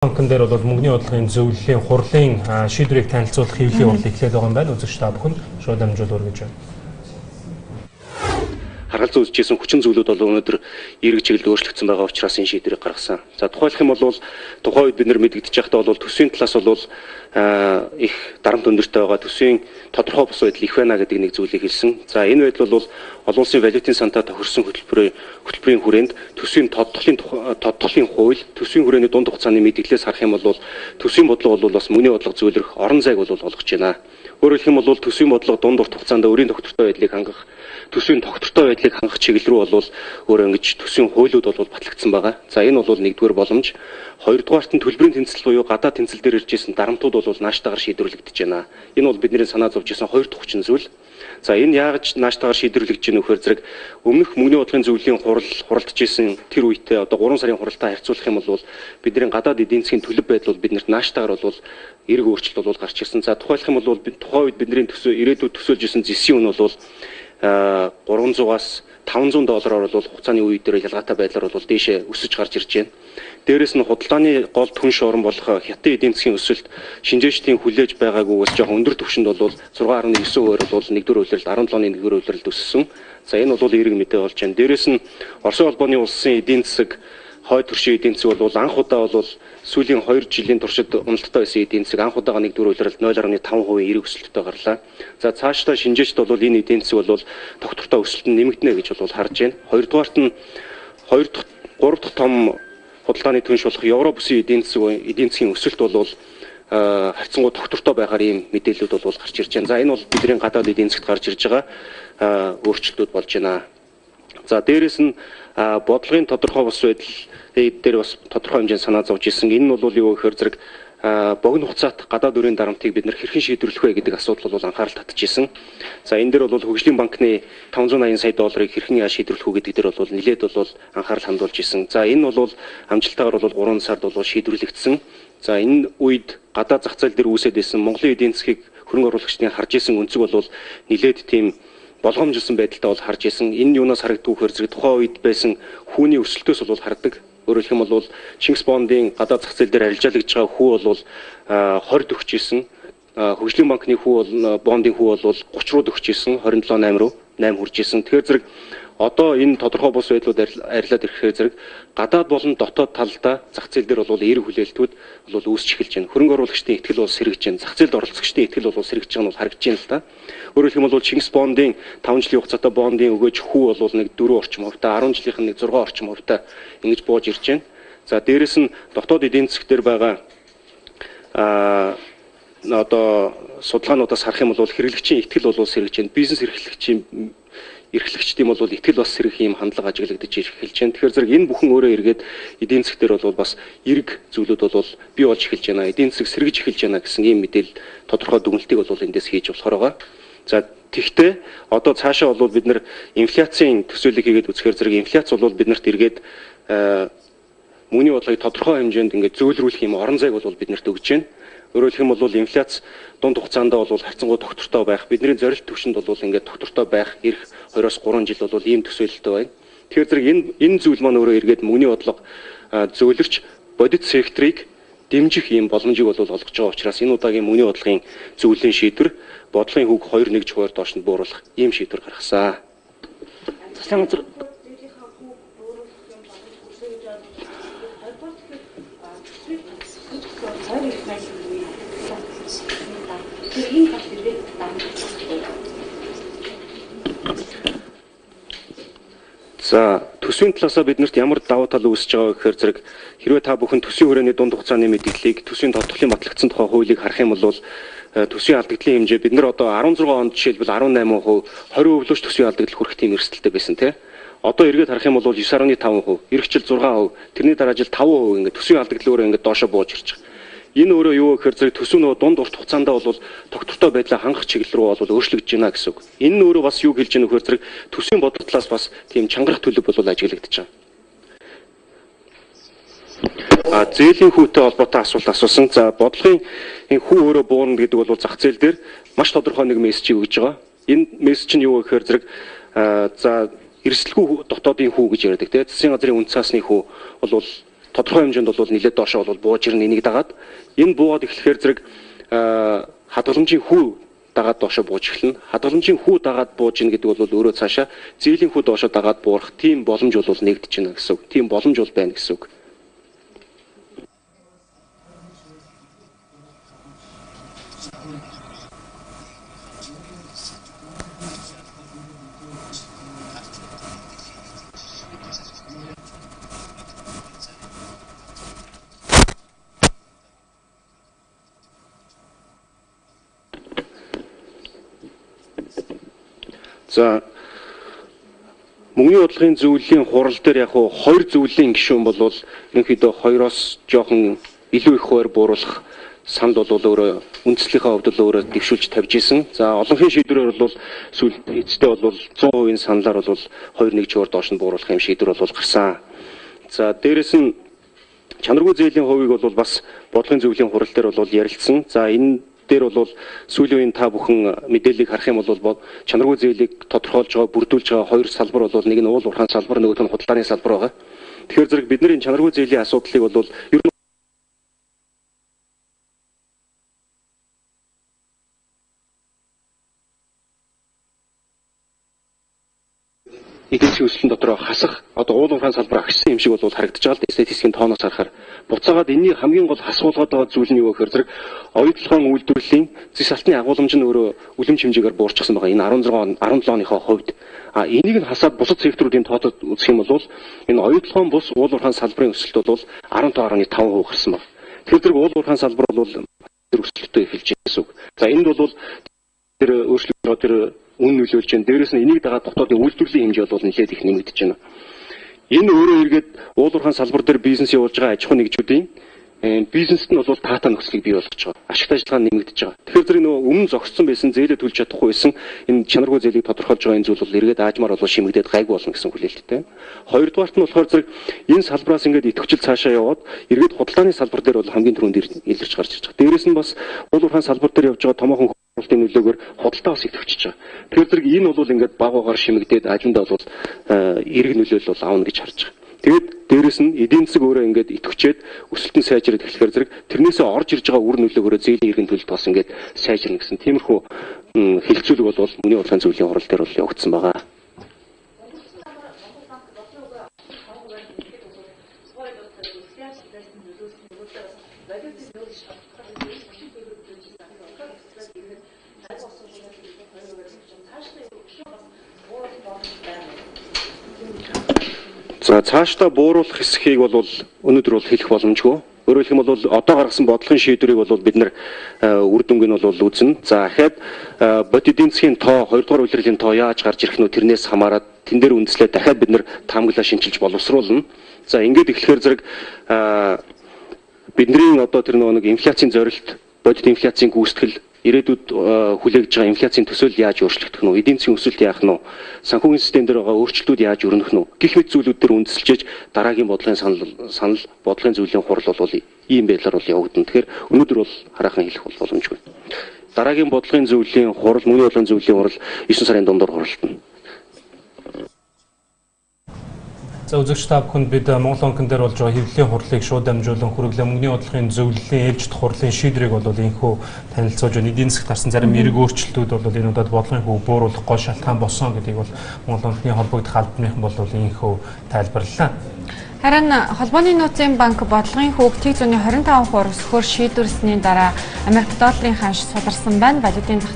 Банкн дээр бол мөнгөний бодлогын зөвлөлийн хурлын шийдвэрийг танилцуулах хэвлэлийн хурлыг эхлээд байгаа юм байна. Үзэгч та бүхэнд шууд дамжуулж өргөж байна. Харгалзан үзчихсэн хүчин зүйлүүд бол өнөөдөр эргэж чиглэл өөрчлөгдсөн байгаа учраас энэ шийдвэрийг гаргасан. За тухайлх юм бол тухайн үед бид нэр мэдэгдэж байхдаа бол төсвийн талаас бол их дарамт өндөртэй байгаа төсвийн тодорхой бус байдал их байна гэдэг нэг зүйлийг хэлсэн. За энэ байдал бол олон улсын валютын сантаа тохирсон хөтөлбөрийн хүрээнд төсвийн тодтолын хууль, төсвийн хүрээний дунд хугацааны мэдээлэлээс харах юм бол төсвийн бодлого бол бас мөнгөний бодлого зөвлөх орон зайг бол олгож байна. Өөрөөр хэлэх юм бол төсвийн бодлого дунд урт хугацаанд өрийн тогтвортой байдлыг хангах, төсвийн тогтвортой байдлыг хангах чиглэл рүү бол өөрөө ингэж төсвийн хуулиуд бол батлагдсан байгаа. За энэ бол нэгдүгээр боломж. Хоёрдугаарт нь төлбөрийн тэнцэл буюу гадаад тэнцэл дээр ирж исэн дарамтууд бол нааштайгаар шийдвэрлэгдэж байна. Энэ бол бидний санаа зовж исэн хоёр дахь хүчин зүйл. За энэ яаж нааштайгаар шийдвэрлэгдэж байна вэхээр зэрэг өмнөх мөнгөний бодлогын зөвлөлийн хуралдаж исэн тэр үедээ одоо 3 сарын хуралдаа харьцуулах юм бол бидний гадаад эдийн засгийн төлөв байдал бол биднэрт нааштайгаар бол эрг өөрчлөлт бол гарч ирсэн. За тухайлх юм бол тухайн үед бидний ирээдүйд төсөөлж исэн зэсийн үн бол 300-аас 500 доллараар бол хугацааны үе дээр ялгаатай байдлаар бол дээшээ өсөж гарч ирж байна. Дээрээс нь худалдааны гол түн шууран болох хятад эдийн засгийн өсөлт шинжээчдийн хүлээж байгаагүйгээс жоохон өндөр түвшинд бол 6.9% бол нэгдүгээр улиралд 17-ны нэгдүгээр улиралд өссөн. За энэ бол эерэг мэдээ болж байна. Дээрээс нь Оросын холбооны улсын эдийн засаг хойд төршийн эдийн засаг бол анх удаа бол сүүлийн 2 жилийн туршид уналттай байсан эдийн засаг анх удаага нэгдүгээр улиралд 0.5% эерэг өсөлттэй гарлаа. За цаашдаа шинжээчд бол энэ эдийн засаг бол тогтвортой өсөлтөнд нэмэгдэнэ гэж бол харж байна. Хоёрдугаарт нь 3 дахь том худалдааны түнш болох Европ бүсийн эдийн засгийн өсөлт бол харьцангуй тогтвортой байгаар ийм мэдээлэлүүд бол гарч ирж байна. За энэ бол бидний гадаад эдийн засагт гарч ирж байгаа өөрчлөлтүүд болж байна. За дээрэс нь бодлогын тодорхой бус байдал дээр бас тодорхой хэмжээнд санаа зовж исэн. Энэ нь бол юу гэхээр зэрэг богино хугацаат гадаад өрийн дарамтыг бид нэр хэрхэн шийдвэрлэх вэ гэдэг асуудал бол анхаарал татчихсан. За энэ дээр бол Хөгжлийн банкны 580 сая долларыг хэрхэн шийдвэрлэх үү гэдэг дээр бол нэлээд бол анхаарал хандуулж исэн. За энэ бол амжилттайгаар бол 3 сард бол шийдвэрлэгдсэн. За энэ үед гадаад зах зээл дээр үүсэт байсан Монголын эдийн засгийг хөрөнгө оруулагчдын харж исэн өнцөг бол нэлээд тийм болгоомжлсон байдалтай бол харж исэн. Энэ юунаас харагддаг вэхээр зэрэг тухайн үед байсан хүүний өсөлтөөс бол харагддаг. Өөрөөр хэлэх юм бол Чингис бондын гадаад зах зээл дээр арилжаалагдж байгаа хүү бол 20 өгч исэн. Хөгжлийн банкны бондын хүү бол 30 руу өгч исэн, 27.8 руу 8 хүрж исэн. Тэгэхээр зэрэг одоо энэ тодорхой бус байдлууд арилаад ирэхээр зэрэг гадаад болон дотоод талдаа зах зээл дээр бол эерэг хүлээлтүүд бол үүсч эхэлж байна. Хөрөнгө оруулагчдын итгэл бол сэргэж байна. Зах зээлд оролцогчдын итгэл бол сэргэж байгаа нь бол харагдаж байна л да. Өөрөөр хэлэх юм бол Чингис бондын 5 жилийн хугацаатай бондын өгөөж хүү бол нэг 4 орчим хувьтай, 10 жилийнх нь нэг 6 орчим хувьтай ингэж бууж ирж байна. За дээрэс нь дотоод эдийн засаг дээр байгаа одоо судалгаануудаас харах юм бол хэрэглэгчийн итгэл бол сэргэж байна. Бизнес эрхлэгчдийн бол итгэл бас сэргэх юм хандлага ажиглагдаж эхэлж байна. Тэгэхээр зэрэг энэ бүхэн өөрөө эргээд эдийн засаг дээр бол бас эрг зүйлүүд бол бий болж эхэлж байна. Эдийн засаг сэргэж эхэлж байна гэсэн ийм мэдээлэл тодорхой дүгнэлтийг бол эндээс хийж болохоор байгаа. За тэгвэл одоо цаашаа бол бид нэр инфляцийн төсөөллийг хийгээд үзэхээр зэрэг инфляц бол биднэрт эргээд мөнгөний бодлогыг тодорхой хэмжээнд ингээд зөөлрүүлэх юм орон зайг бол биднэрт өгж байна. Өөрөөр хэлэх юм бол инфляц дунд хугацаанд бол харьцангуй тогтвортой байх, бидний зорилт түвшинд бол ингээд тогтвортой байх ирэх 2-3 жил бол ийм төсөөлөлттэй байна. Тэгэхээр зэрэг энэ зүйл маань өөрөө эргээд мөнгөний бодлого зөөлөрч бодит секторыг дэмжих ийм боломжийг бол олгож байгаа учраас энэ удаагийн мөнгөний бодлогын зөвлөлийн шийдвэр бодлогын хүүг 2-1-2 доошнд бууруулах ийм шийдвэр гаргасан. За төсвийн талаасаа биднэрт ямар давуу тал үүсэж байгаа гэхээр зэрэг хэрвээ та бүхэн төсвийн хүрээний дунд хугацааны мэдээллийг төсвийн тодтолын батлагдсан тухай хуулийг харах юм бол төсвийн алдагдлын хэмжээ бид нар одоо 16 онд жишээлбэл 18%, 20% л төсвийн алдагдал хүрэх тийм эрсдэлтэй байсан тийм. Одоо эргээд харах юм бол 9.5%, эх жил 6%, тэрний дараа жил 5% ингээд төсвийн алдагдал өөрөө ингээд доошо бууж ирж байгаа. Энэ өөрөө юу гэхээр зэрэг төсөв нөгөө дунд урт хугацаанд бол тогтвортой байдлаа хангах чиглэл рүү бол өөрчлөгдөж байна гэсэн үг. Энэ нь өөрөө бас юу хэлж байгаа нөхөр зэрэг төсвийн бодлого талаас бас тийм чангарах төлөв бол ажиглагдаж байгаа. Зээлийн хүүтэй холбоотой асуулт асуусан. За бодлогын энэ хүү өөрөө буурна гэдэг бол зах зээл дээр маш тодорхой нэг мессежийг өгж байгаа. Энэ мессеж нь юу гэхээр зэрэг за эрсдэлгүй дотоодын хүү гэж ярьдаг тийм. Засгийн газрын үн цаасны хүү бол тодорхой хэмжээнд бол нэлээд доошоо бол бууж ирнэ энийг дагаад энэ буугаад эхлэхээр зэрэг хадгаламжийн хүү дагаад доошоо бууж эхэлнэ. Хадгаламжийн хүү дагаад бууж ийн гэдэг бол өөрөө цаашаа зээлийн хүү доошоо дагаад буурах тийм боломж бол нэгдэж байна гэсэн үг. Тийм боломж бол байна гэсэн үг. За мөнгөний бодлогын зөвлөлийн хурал дээр яг хоёр зөвлөлийн гишүүн бол ерөнхийдөө хоёроос жоохон илүү их хуваар бууруулах санд бол өөрөө үндслийнхээ хувьд бол өөрөө дэвшүүлж тавьж исэн. За олонхын шийдвэрээр бол сүүл эцэстээ бол 100% саналаар бол 2-1 чөөр доош нь бууруулах юм шийдвэр бол гарсан. За дээрэс нь чанаргүй зээлийн хувийг бол бас бодлогын зөвлөлийн хурал дээр бол ярилцсан. За энэ дээр бол сүүлийн үеийн та бүхэн мэдээллийг харах юм бол чанаргүй зээлийг тодорхойлж байгаа, бүрдүүлж байгаа хоёр салбар бол нэг нь уул уурхайн салбар, нөгөөх нь худалдааны салбар байгаа. Тэгэхээр зэрэг бид нар энэ чанаргүй зээлийн асуудлыг бол ер нь эдийн засгийн өсөлтөнд дотор хасах одоо уул уурхайн салбар агшсан юм шиг бол харагдаж байгаа л статистикийн тооноос харахаар буцаагаад энэний хамгийн гол асуулгаад байгаа зүйл нь юу гэхээр зэрэг оюутлогын үйлдвэрлэлийн зэс алтны агуулмж нь өөрөө үлэмж хэмжээгээр буурчихсан байгаа. Энэ 17 оныхоо хувьд энийг нь хасаад бусад секторуудын тоотод үзэх юм бол энэ оюутлогын бус уул уурхайн салбарын өсөлт бол 15.5% гарсан байна. Тэгэхээр зэрэг уул уурхайн салбар бол өсөлтөд эхэлж байгаа гэсэн үг. За энд бол тэр өөрчлөлт тэр үн нөлөөлж байна. Дээрээс нь энийг дагаад дотоодын үйлдвэрлэлийн хэмжээ бол нэлээд их нэмэгдэж байна. Энэ өөрөө эргээд уул уурхайн салбар дээр бизнес явуулж байгаа аж ахуй нэгжүүдийн бизнест нь бол таатай нөхцөлийг бий болгож байгаа. Ашигт ажиллагаа нэмэгдэж байгаа. Тэгэхээр зэрэг нөгөө өмнө зогссон байсан зээлээ төлж чадахгүй байсан энэ чанаргүй зээлийг тодорхойлж байгаа энэ зүйл бол эргээд аажмаар бол шимэгдээд гайгүй болно гэсэн хүлээлттэй. Хоёрдугаарт нь болохоор зэрэг энэ салбраас ингээд идэвхжил цаашаа яваад эргээд худалдааны салбар дээр бол хамгийн түрүүнд илэрч гарч ирж байгаа. Дээрээс нь бас уул уурхайн салбар дээр явж байгаа томоохон худалдааны нөлөөгөөр худалдаа бас идэвхжиж байгаа. Тэгэхээр зэрэг энэ бол ингээд баг багаар шимэгдээд ажилдаа бол эрг нөлөөлөл бол аавна гэж харж байгаа. Тэгээд дээрэс нь эдийн засаг өөрөө ингээд идэвхжээд өсөлтөнд сайжраад эхлэхээр зэрэг тэрнээсээ орж ирж байгаа үр нөлөөгөөрөө зээлийн иргэн төлөлт бас ингээд сайжирна гэсэн тиймэрхүү хилцүүлэг бол мөнгөний бодлогын зөвлөлийн хурал дээр бол явагдсан байгаа. За цаашдаа бууруулах хэсгийг бол өнөөдөр бол хэлэх боломжгүй. Өөрөөр хэлэх юм бол одоо гаргасан бодлогын шийдвэрийг бол бид нар үр дүнг нь бол үзнэ. За дахиад бод эдийн засгийн тоо 2 дугаар улирлын тоо яаж гарч ирэх нь тэрнээс хамаарат тэн дээр үндэслээд дахиад бид нар таамаглаа шинжилж боловсруулна. За ингээд эхлэхээр зэрэг бидний одоо тэр нэг инфляцийн зорилт, бодит инфляцийн гүйцэтгэл ирээдүйд хүлээгдэж байгаа инфляцийн төсөөл яаж өөрчлөгдөх нь вэ? Эдийн засгийн өсөлт яах нь вэ? Санхүүгийн систем дээр байгаа өөрчлөлтүүд яаж өрнөх нь вэ? Гэх мэт зүйлүүд дээр үндэслэж дараагийн бодлогын санал бодлогын зөвлөлийн хурал бол ийм байдлаар бол явагдана. Тэгэхээр өнөөдөр бол хараахан хэлэх боломжгүй. Дараагийн бодлогын зөвлөлийн хурал, мөнгөний бодлогын зөвлөлийн хурал 9 сарын дундуур хуралдана. За үзэгч та бүхэнд бид Монгол банкн дээр болж байгаа хэвлэлийн хурлыг шууд дамжуулан хүргэлээ мөнгөний бодлогын зөвлөлийн ээлжид хурлын шийдвэрийг бол энэхүү танилцуулж байна. Эдийн засгт тарсан зарим эрг өөрчлөлтүүд бол энэ удаад бодлогын хөв бууруулах гол шалтгаан болсон гэдгийг бол Монгол банкны холбогдох албаныхан бол энэхүү тайлбарллаа. Харин холбооны нөөцийн банк бодлогын хөвг тэг зүүнний 25% өсөхөөр шийдвэрлсэний дараа Америк долларын ханш суларсан байна. Валютын зах